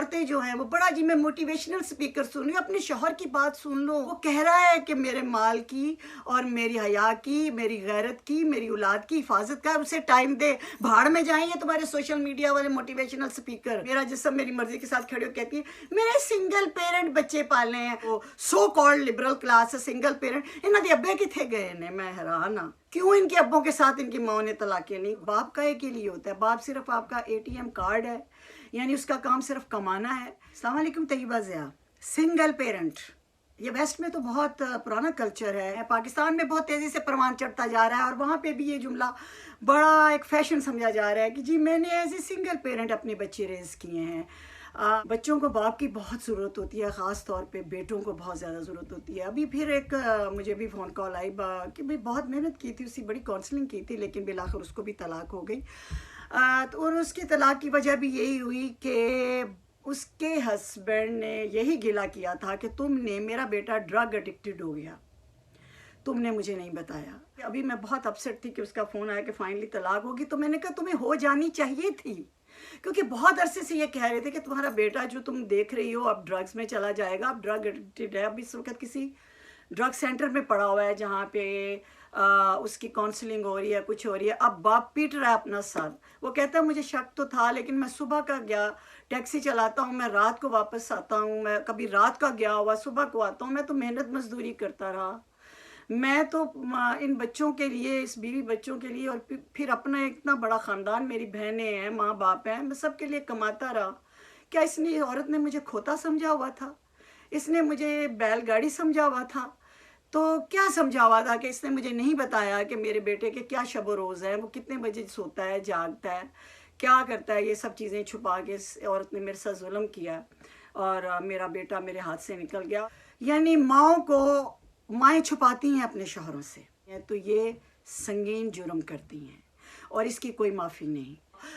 औरतें जो हैं वो बड़ा जी मैं मोटिवेशनल स्पीकर सुन रही हूँ, अपने शौहर की बात सुन लो। वो कह रहा है कि मेरे माल की और मेरी हया की, मेरी गैरत की, मेरी औलाद की हिफाजत का, उसे टाइम दे। भाड़ में जाएंगे तुम्हारे सोशल मीडिया वाले मोटिवेशनल स्पीकर। मेरा जिस्म मेरी मर्जी के साथ खड़े हो कहती है मेरे सिंगल पेरेंट बच्चे पालने हैं, वो सो कॉल्ड लिबरल क्लास है सिंगल पेरेंट। इन्होंने अब्बे किथे गए ने, मैं हैरान हाँ। क्यों इनके अब्बों के साथ इनकी माओ ने तलाक़ें नहीं? बाप का एक ही लिए होता है, बाप सिर्फ आपका ATM कार्ड है, यानी उसका काम सिर्फ कमाना है। अस्सलाम वालेकुम तैयबा ज़िया। सिंगल पेरेंट ये वेस्ट में तो बहुत पुराना कल्चर है, पाकिस्तान में बहुत तेज़ी से परवान चढ़ता जा रहा है और वहाँ पे भी ये जुमला बड़ा एक फैशन समझा जा रहा है कि जी मैंने एज ए सिंगल पेरेंट अपने बच्चे रेज़ किए हैं। बच्चों को बाप की बहुत ज़रूरत होती है, ख़ास तौर पे बेटों को बहुत ज़्यादा ज़रूरत होती है। अभी फिर एक मुझे भी फ़ोन कॉल आई कि भाई बहुत मेहनत की थी, उसकी बड़ी काउंसलिंग की थी, लेकिन बिलाखिर उसको भी तलाक हो गई। तो और उसकी तलाक की वजह भी यही हुई कि उसके हस्बैंड ने यही गिला किया था कि तुमने, मेरा बेटा ड्रग एडिक्टेड हो गया, तुमने मुझे नहीं बताया। अभी मैं बहुत अपसेट थी कि उसका फ़ोन आया कि फाइनली तलाक होगी। तो मैंने कहा तुम्हें हो जानी चाहिए थी, क्योंकि बहुत अरसे से ये कह रहे थे कि तुम्हारा बेटा जो तुम देख रही हो अब ड्रग्स में चला जाएगा, अब ड्रग एडिक्टेड है, अब इस वक्त किसी ड्रग सेंटर में पड़ा हुआ है जहाँ पे उसकी काउंसलिंग हो रही है, कुछ हो रही है। अब बाप पीट रहा है अपना सर। वो कहता है मुझे शक तो था, लेकिन मैं सुबह का गया, टैक्सी चलाता हूँ, मैं रात को वापस आता हूँ, मैं कभी रात का गया हुआ सुबह को आता हूँ, मैं तो मेहनत मजदूरी करता रहा, मैं तो इन बच्चों के लिए, इस बीवी बच्चों के लिए, और फिर अपना इतना बड़ा ख़ानदान, मेरी बहनें हैं, माँ बाप हैं, मैं सबके लिए कमाता रहा। क्या इसने, औरत ने मुझे खोता समझा हुआ था? इसने मुझे बैलगाड़ी समझा हुआ था? तो क्या समझा हुआ था कि इसने मुझे नहीं बताया कि मेरे बेटे के क्या शब रोज़ है, वो कितने बजे सोता है, जागता है, क्या करता है? ये सब चीज़ें छुपा के इस औरत ने मेरे साथ जुल्म किया और मेरा बेटा मेरे हाथ से निकल गया। यानी माओ को माएँ छुपाती हैं अपने शौहरों से, तो ये संगीन जुर्म करती हैं और इसकी कोई माफ़ी नहीं।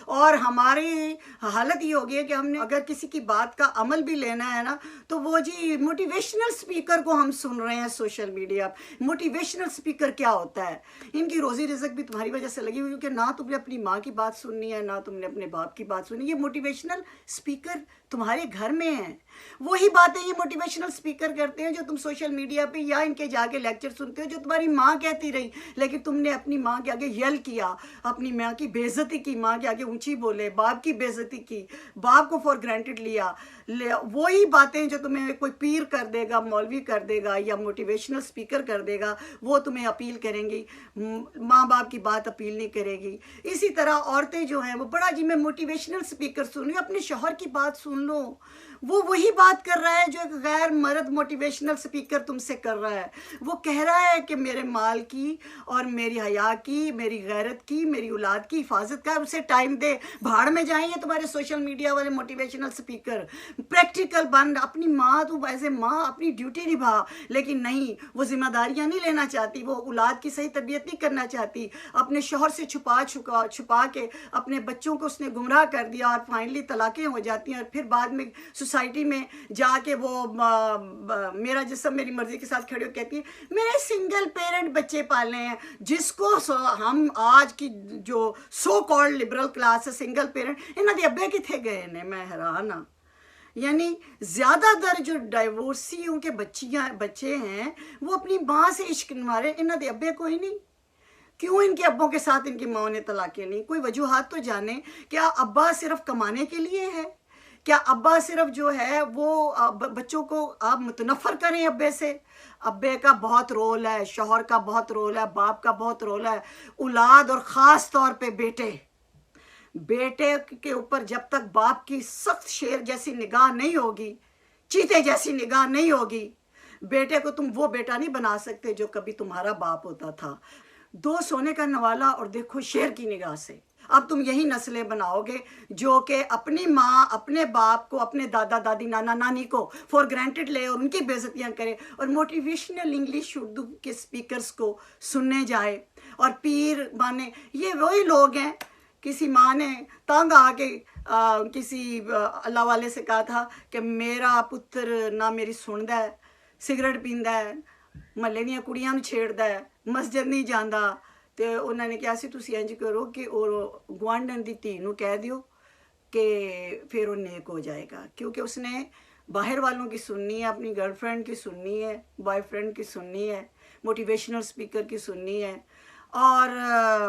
और हमारी हालत ये हो गई है कि हमने अगर किसी की बात का अमल भी लेना है ना, तो वो जी मोटिवेशनल स्पीकर को हम सुन रहे हैं सोशल मीडिया। मोटिवेशनल स्पीकर क्या होता है? इनकी रोज़ी रिज़्क भी तुम्हारी वजह से लगी हुई, क्योंकि ना तुमने अपनी माँ की बात सुननी है, ना तुमने अपने बाप की बात सुननी। ये मोटिवेशनल स्पीकर तुम्हारे घर में हैं, वही बातें ये मोटिवेशनल स्पीकर करते हैं जो तुम सोशल मीडिया पे या इनके जाके लेक्चर सुनते हो, जो तुम्हारी माँ कहती रही, लेकिन तुमने अपनी माँ के आगे यल किया, अपनी माँ की बेइज्जती की, माँ के आगे ऊंची बोले, बाप की बेइज्जती की, बाप को फॉर ग्रांटेड लिया। वही बातें जो तुम्हें कोई पीर कर देगा, मौलवी कर देगा या मोटिवेशनल स्पीकर कर देगा, वो तुम्हें अपील करेंगी, माँ बाप की बात अपील नहीं करेगी। इसी तरह औरतें जो हैं वो बड़ा जी मैं मोटिवेशनल स्पीकर सुन रही हूँ, अपने शौहर की बात सुन लो। वो वही बात कर रहा है जो एक गैर मर्द मोटिवेशनल स्पीकर तुमसे कर रहा है। वो कह रहा है कि मेरे माल की और मेरी हया की, मेरी गैरत की, मेरी औलाद की हिफाजत का, उसे टाइम दे। भाड़ में जाएंगे तुम्हारे सोशल मीडिया वाले मोटिवेशनल स्पीकर। प्रैक्टिकल बन, अपनी माँ तू एज ए माँ अपनी ड्यूटी निभा, लेकिन नहीं, वो जिम्मेदारियाँ नहीं लेना चाहती, वो औलाद की सही तरबियत नहीं करना चाहती। अपने शौहर से छुपा के अपने बच्चों को उसने गुमराह कर दिया और फाइनली तलाक़ें हो जाती हैं। और फिर बाद में सोसाइटी में जाके वो मेरा जिस्म मेरी मर्जी के साथ खड़े हो कहती है मेरे सिंगल पेरेंट बच्चे पालने हैं, जिसको हम आज की जो सो कॉल्ड लिबरल क्लास है सिंगल पेरेंट, इन्होंने अब्बे किथे गए ने, मैं हैरान हाँ। यानी ज़्यादातर जो डाइवोर्सियों के बच्चे हैं वो अपनी माँ से इश्क मारे, इन्होंने अब्बे कोई नहीं। क्यों इनके अब्बों के साथ इनकी माँ ने तलाक़ें नहीं? कोई वजूहात तो जाने। क्या अब्बा सिर्फ कमाने के लिए है? क्या अब्बा सिर्फ जो है वो बच्चों को आप मुतनफ़र करें अब्बे से? अब्बे का बहुत रोल है, शौहर का बहुत रोल है, बाप का बहुत रोल है, औलाद और ख़ास तौर पे बेटे के ऊपर जब तक बाप की सख्त शेर जैसी निगाह नहीं होगी, चीते जैसी निगाह नहीं होगी, बेटे को तुम वो बेटा नहीं बना सकते जो कभी तुम्हारा बाप होता था। दो सोने का नवाला और देखो शेर की निगाह से। अब तुम यही नस्लें बनाओगे जो कि अपनी माँ, अपने बाप को, अपने दादा दादी, नाना नानी को फॉर ग्रांटेड ले और उनकी बेइज्जतियाँ करे और मोटिवेशनल इंग्लिश उर्दू के स्पीकर्स को सुनने जाए और पीर माने। ये वही लोग हैं, किसी माँ ने तंग आके किसी अल्लाह वाले से कहा था कि मेरा पुत्र ना मेरी सुनता है, सिगरेट पींदा है, महल्ले ਦੀਆਂ ਕੁੜੀਆਂ ਨੂੰ ਛੇੜਦਾ ਹੈ, ਮਸਜਿਦ ਨਹੀਂ ਜਾਂਦਾ। ਤੇ ਉਹਨਾਂ ਨੇ ਕਿਹਾ ਸੀ ਤੁਸੀਂ ਇੰਜ ਕਰੋ ਕਿ ਉਹ ਗੁਆਂਢਣ ਦੀ ਧੀ ਨੂੰ ਕਹਿ ਦਿਓ کہ پھر وہ نیک ہو جائے گا، کیونکہ اس نے باہر والوں کی سننی ہے، اپنی گرل فرینڈ کی سننی ہے، بوائے فرینڈ کی سننی ہے، موٹیویشنل سپیکر کی سننی ہے، اور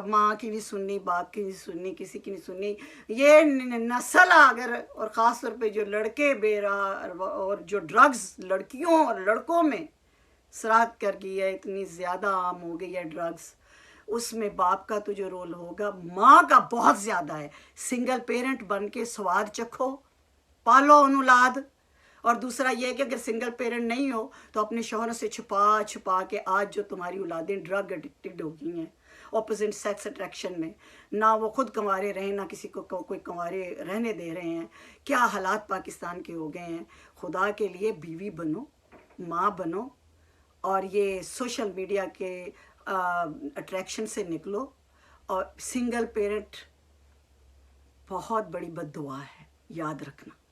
ماں کی نہیں سننی، باپ کی نہیں سننی، کسی کی نہیں سننی۔ یہ نسل اگر، اور خاص طور پہ جو لڑکے اور جو ڈرگز لڑکیوں اور لڑکوں میں سرعت کر گئی ہے، اتنی زیادہ عام ہو گئی ہے ڈرگز، اس میں باپ کا تو جو رول ہوگا، ماں کا بہت زیادہ ہے۔ سنگل پیرنٹ بن کے سواد چکھو، پالو ان اولاد۔ اور دوسرا یہ کہ اگر سنگل پیرنٹ نہیں ہو تو اپنے شوہروں سے چھپا کے آج جو تمہاری اولادیں ڈرگ ایڈکٹڈ ہو گئی ہیں اپوزٹ سیکس اٹریکشن میں، نہ وہ خود کنوارے رہیں، نہ کسی کو کوئی کنوارے رہنے دے رہے ہیں، کیا حالات پاکستان کے ہو گئے ہیں۔ خدا کے لیے بیوی بنو، ماں بنو، اور یہ سوشل میڈیا کے اٹریکشن سے نکلو۔ اور سنگل پیرنٹ بہت بڑی بد دعا ہے، یاد رکھنا۔